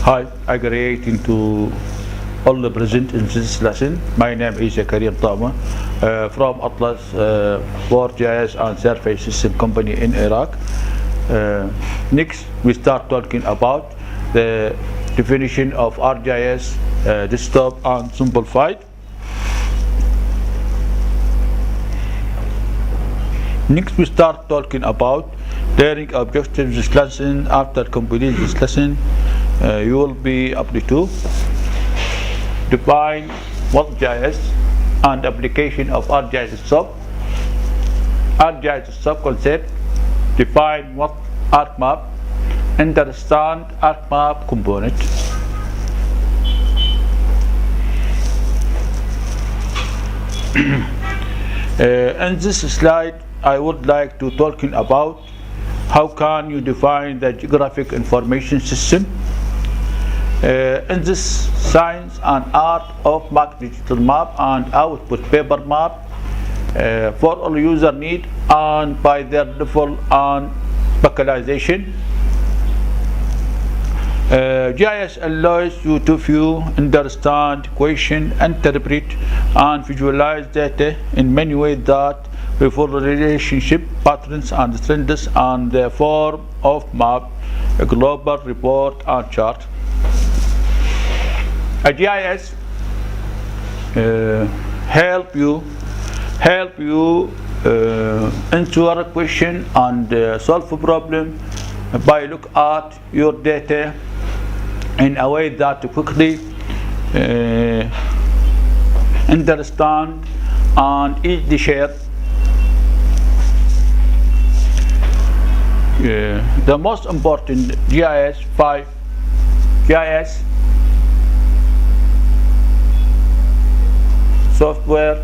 Hi, I greeting to all the present in this lesson. My name is Karim Tama from Atlas WordJS and Surface System Company in Iraq. Next, we start talking about the definition of ArcGIS desktop and simplified. Next, we start talking about learning objectives this lesson. After completing this lesson, you will be able to define WordJS and application of ArcGIS desktop. ArcGIS desktop concept, define what ArcMap, understand ArcMap component. In this slide, I would like to talking about how can you define the geographic information system. In this science and art of Mac digital map and output paper map for all user need and by their level and localization. GIS allows you to view, understand, question, interpret, and visualize data in many ways that reveal relationship, patterns, and trends, and the form of map, a global report, and chart. A GIS help you answer a question and solve a problem by look at your data in a way that quickly understand and easily share. The most important GIS 5 GIS software,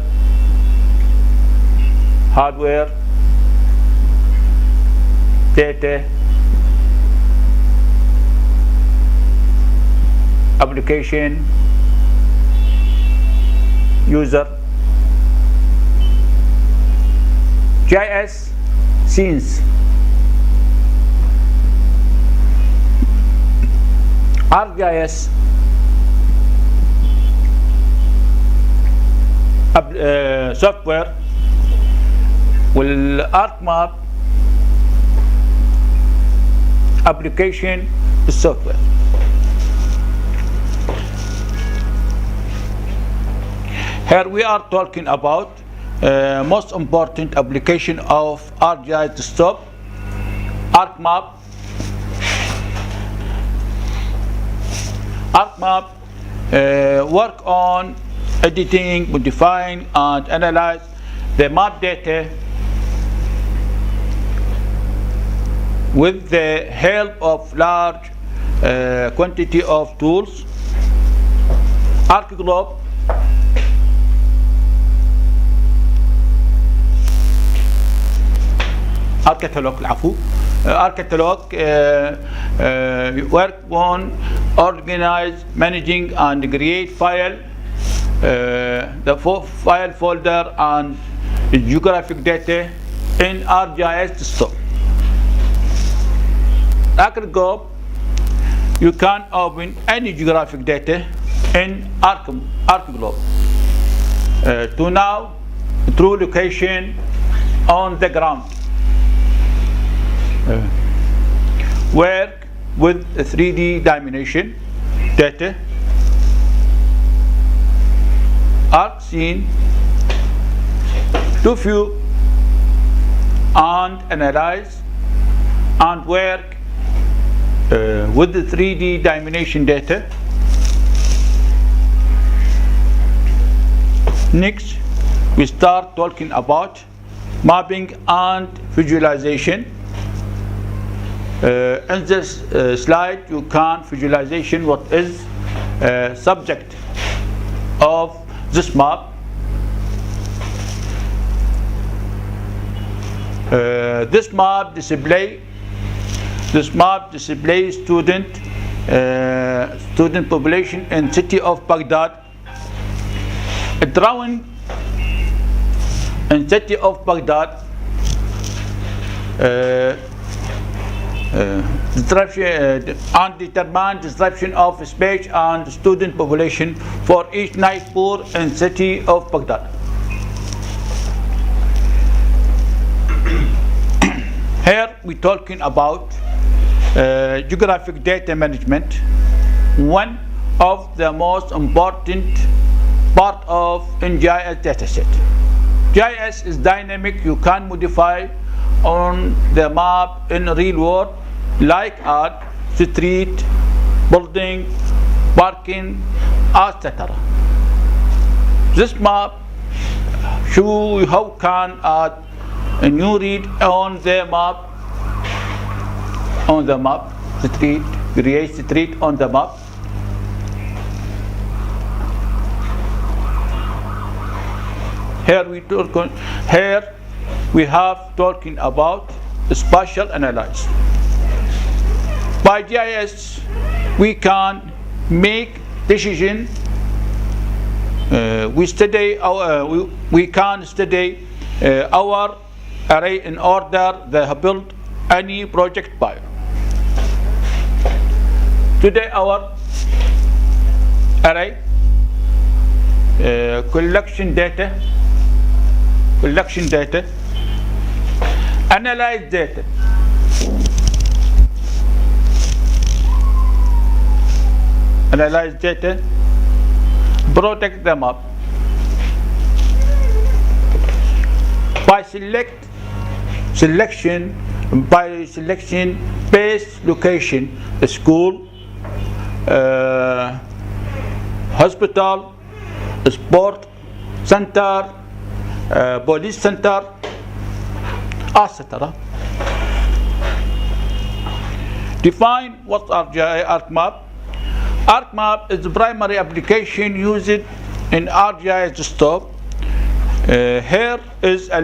hardware, data, application, user. GIS scenes. ArcGIS software will ArcMap application software. Here we are talking about most important application of ArcGIS desktop, ArcMap. ArcMap work on editing, modifying, and analyze the map data with the help of large quantity of tools. ArcGlobe ArcCatalog العفو ArcCatalog work on organize, managing, and create file the file folder and geographic data in ArcGIS desktop. ArcGlobe, you can open any geographic data in ArcGlobe to know true location on the ground. Work with 3D dimension data, arc scene to view and analyze and work with the 3D dimension data. Next, we start talking about mapping and visualization. In this slide, you can visualization what is subject of this map. This map displays student population in city of Baghdad. A drawing in city of Baghdad and determine distribution of space and student population for each Naipur and city of Baghdad. Here we're talking about geographic data management, one of the most important part of GIS dataset. GIS is dynamic. You can modify on the map in real world, like add street, building, parking, etc. This map show you how can add a new read on the map. Street, create street on the map. Here we have talking about spatial analysis. By GIS, we can make decision. We can study our array in order to build any project buyer. Today our array collection data, analyze data, protect them up by selection based location, school, hospital, sport center, police center, etc. Define what are ArcMap. ArcMap is the primary application used in ArcGIS desktop. Here is a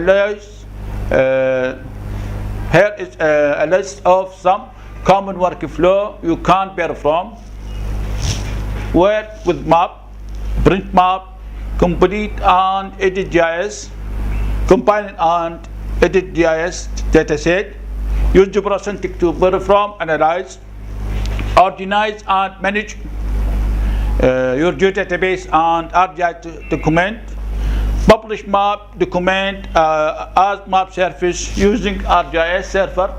list of some common workflow you can perform. Work with map, print map, complete and edit GIS, compile and edit GIS dataset, use geoprocessing to perform, analyze, organize and manage your geodatabase and ArcGIS document, publish map document as map service using ArcGIS server,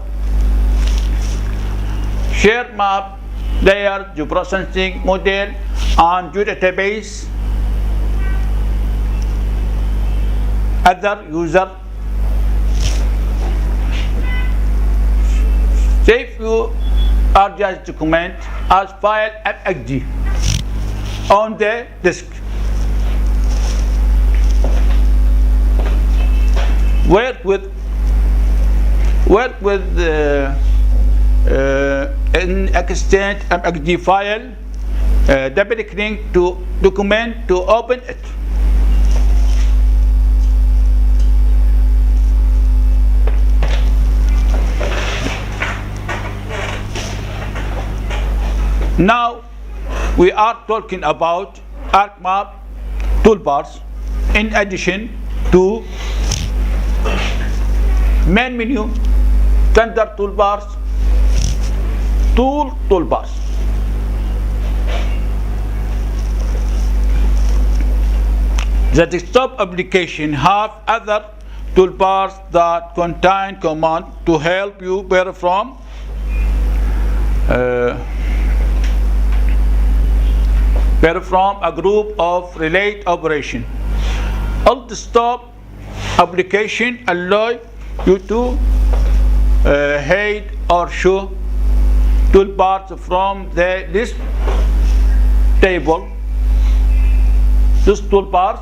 share map layer, geoprocessing model and geodatabase, other user, save your ArcGIS document as file FXD on the disk. Work with an extent FXD file, double click to document to open it. Now we are talking about ArcMap toolbars in addition to main menu, standard toolbars, toolbars. The desktop application have other toolbars that contain commands to help you perform a group of related operation. All desktop application allow you to hide or show toolbars from the list table. These toolbars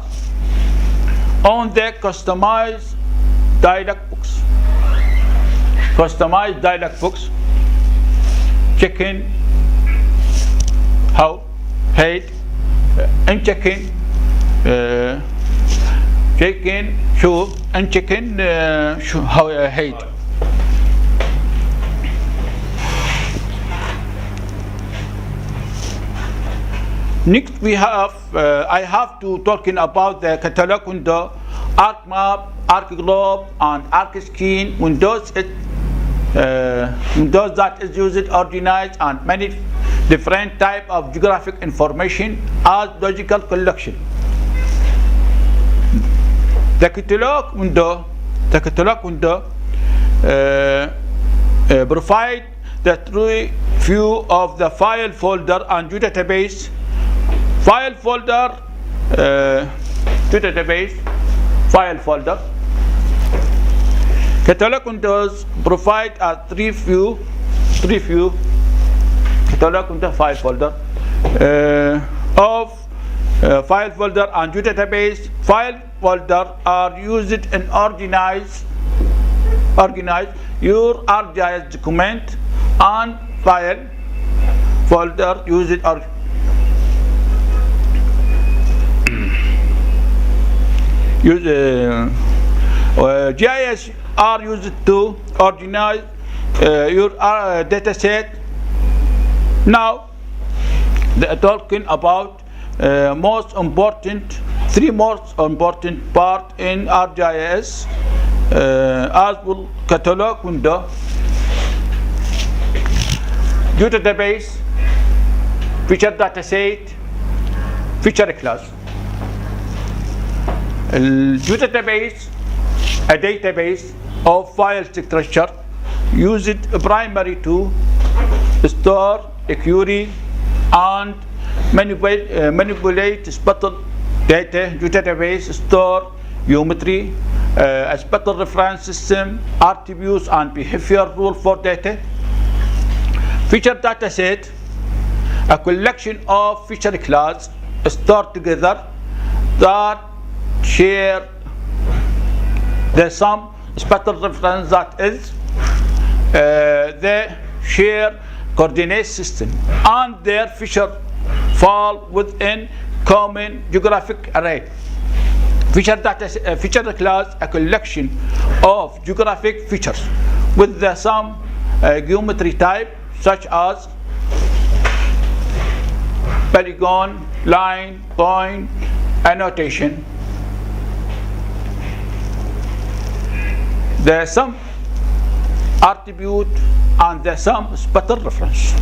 on the customized dialog box. Checking how hide and checking show and checking how hide. Next we have I have to talking about the catalog window, ArcMap, ArcGlobe and ArcScreen windows Windows that is used organized and many different type of geographic information as logical collection. The catalog window provide the true view of the file folder and database. File folder to database file folder. Catalog windows provide a three view catalog window file folder of file folder and database. File folder are used in organize your ArcGIS document, and file folder used GIS are used to organize your data set. Now, talking about three most important part in ArcGIS as well: catalog window, database, feature data set, feature class. Database, a database of file structure used primarily to store, query, and manipulate spatial data. Database store geometry, a spatial reference system, attributes, and behavior rule for data. Feature data set, a collection of feature class stored together that share the same spatial reference, that is the share coordinate system, and their feature fall within common geographic array. Feature class, a collection of geographic features with the same geometry type, such as polygon, line, point, annotation. The sum attribute and the sum spatial reference.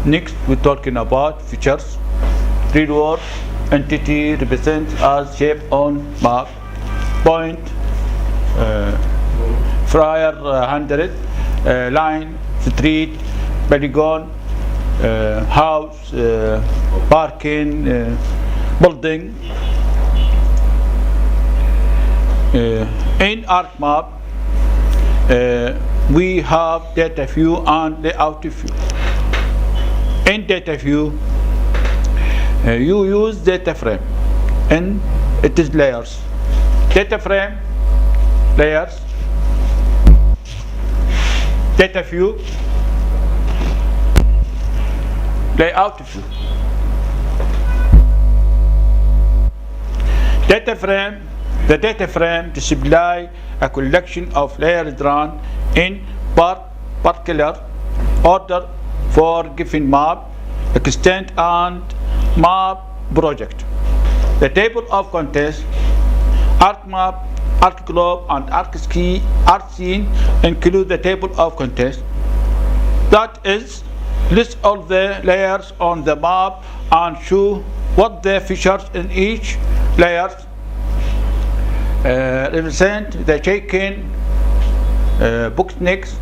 Next, we're talking about features. Real world entity represents as shape on map, point, friar 100, line, street, polygon, house, parking, building. In ArcMap, we have data view and layout view. In data view, you use data frame, and it is layers. Data frame, layers, data view, layout view. The data frame display a collection of layers drawn in particular order for given map, extent, and map project. The table of contents, ArcMap, ArcGlobe, and ArcScene include the table of contents. That is, list all the layers on the map and show what the features in each layer represent. The check-in box-next,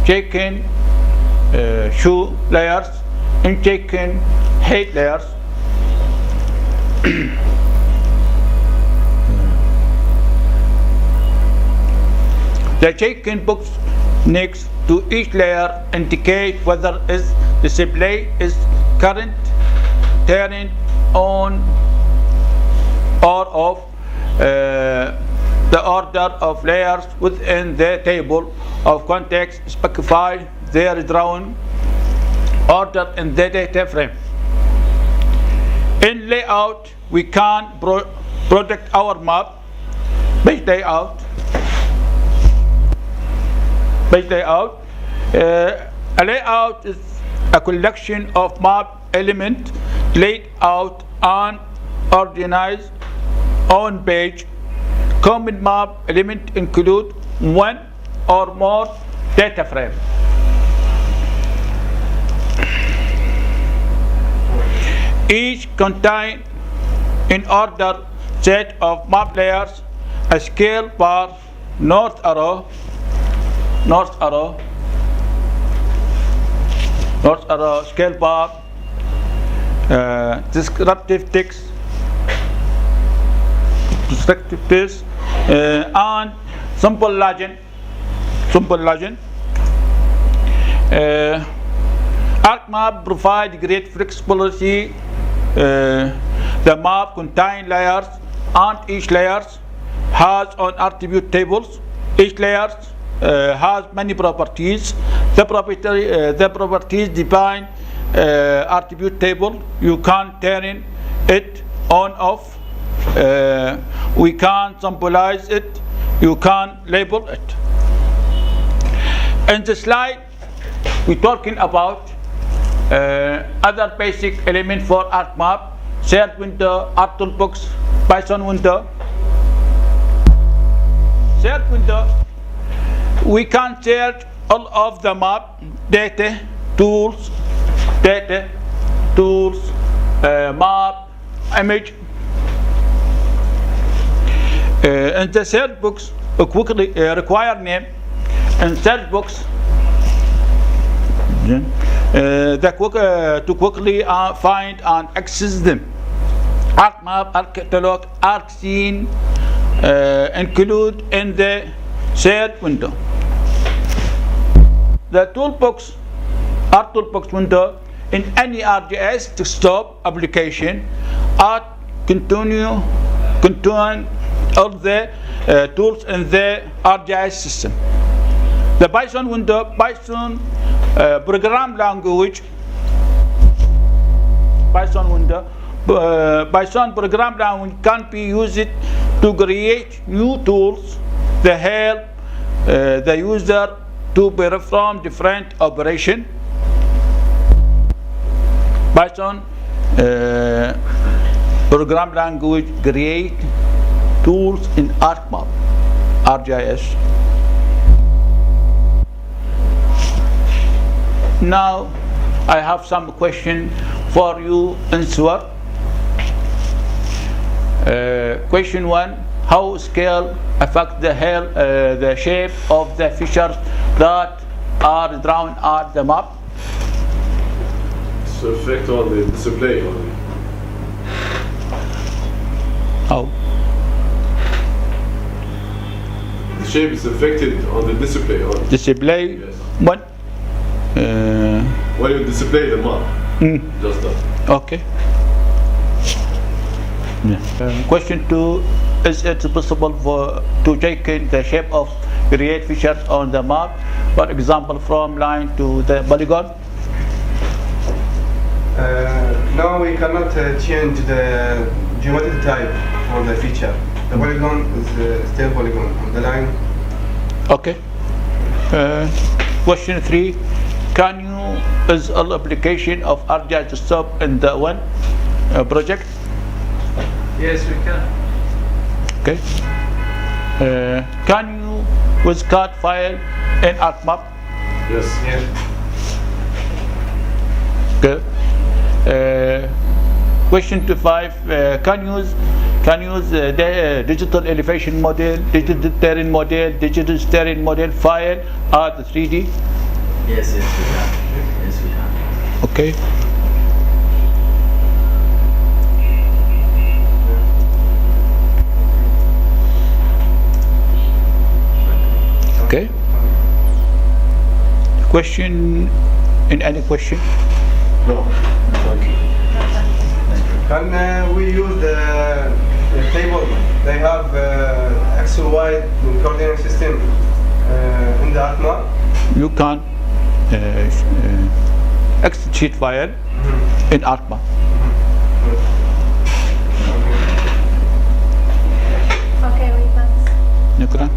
check-in shoe layers, and check-in head layers. The check-in box next to each layer indicate whether its display is current, turned on, or off. The order of layers within the table of contents specify their drawn order in the data frame. In layout, we can project our map. Page layout. A layout is a collection of map elements laid out and organized on page. Common map element include one or more data frame. Each contain in order set of map layers, a scale bar, north arrow, scale bar, descriptive text, and simple legend. ArcMap provides great flexibility. The map contains layers, and each layer has an attribute tables. Each layer has many properties. The properties define attribute table. You can turn it on off. We can symbolize it. You can label it. In the slide, we're talking about other basic element for ArcMap: search window, Arc toolbox, Python window. Search window, we can search all of the map data, tools, map, image. In the search box, quickly require name. In search box, to quickly find and access them. ArcMap, ArcCatalog, ArcScene include in the search window. The toolbox, Arc toolbox window in any ArcGIS desktop application contain all the tools in the ArcGIS system. The Python window, Python program language, Python window, Python program language can be used to create new tools that help the user to perform different operations. Python program language create tools in ArcMap, ArcGIS. Now I have some question for you answer. Question 1: how scale affect the shape of the features that are drawn on the map? It's affect on the display only. How? The shape is affected on the display only. Display? Yes. What? When you display the map, just that. Okay. Yeah. Question 2: is it possible to change the shape of create features on the map, for example from line to the polygon? No, we cannot change the geometric type for the feature. The polygon is still polygon on the line. Okay. Question 3: can you is all application of ArcGIS stop in the one project? Yes, we can. Okay. Can you with card file in ArcMap? Yes. Yes. Okay. Question 5: can use the digital elevation model, digital terrain model, digital terrain model file as 3D? Yes, we can. Yes, we can. Okay. Okay. Question? In any question? No. Thank you. Can we use the table? They have X and Y coordinate system in the ArcMap. You can Excel sheet file in ArcMap. Okay, we thanks. Okay.